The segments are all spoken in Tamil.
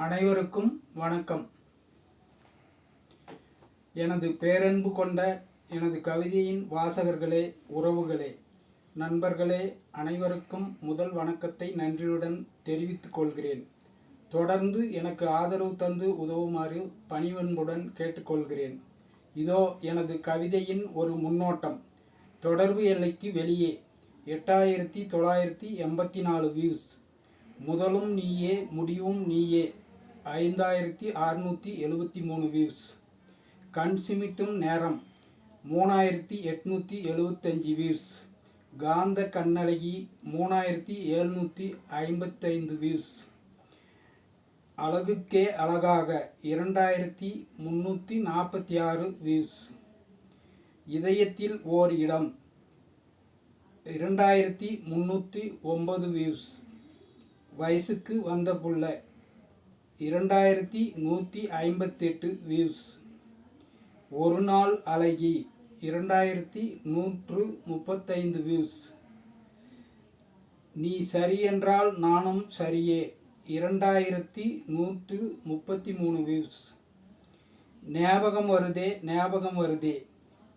அனைவருக்கும் வணக்கம். எனது பேரன்பு கொண்ட எனது கவிதையின் வாசகர்களே, உறவுகளே, நண்பர்களே, அனைவருக்கும் முதல் வணக்கத்தை நன்றியுடன் தெரிவித்துக் கொள்கிறேன். தொடர்ந்து எனக்கு ஆதரவு தந்து உதவுமாறு பணிவன்புடன் கேட்டுக்கொள்கிறேன். இதோ எனது கவிதையின் ஒரு முன்னோட்டம். தொடர்பு எல்லைக்கு வெளியே 8984 வியூஸ். முதலும் நீயே, முடிவும் நீயே 5673 வியூஸ். கண் சிமிட்டும் நேரம் 3875 வியூஸ். காந்த கண்ணழகி 3755 வியூஸ். அழகுக்கே அழகாக 2346 வியூஸ். இதயத்தில் ஓர் இடம் 2309 வியூஸ். வயசுக்கு வந்த புள்ள 2158 வியூஸ். ஒரு நாள் அழகி 2135 வியூஸ். நீ சரியென்றால் நானும் சரியே 2133 வியூஸ். ஞாபகம் வருதே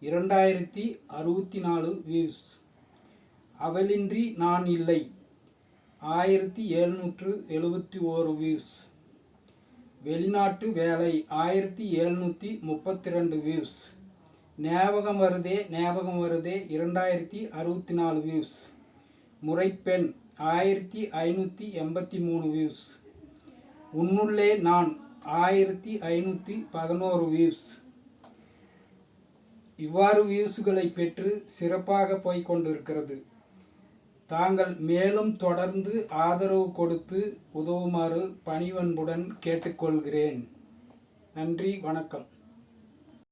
2064 வியூஸ். அவளின்றி நான் இல்லை 1771 வியூஸ். வெளிநாட்டு வேலை 1732 வியூஸ். ஞாபகம் வருதே 2064 வியூஸ். முறைப்பெண் 1583 வியூஸ். உன்னுள்ளே நான் 1511 வியூஸ். இவ்வாறு வியூஸ்களை பெற்று சிறப்பாக போய்கொண்டிருக்கிறது. தாங்கள் மேலும் தொடர்ந்து ஆதரவு கொடுத்து உதவுமாறு பணிவன்புடன் கேட்டுக்கொள்கிறேன். நன்றி, வணக்கம்.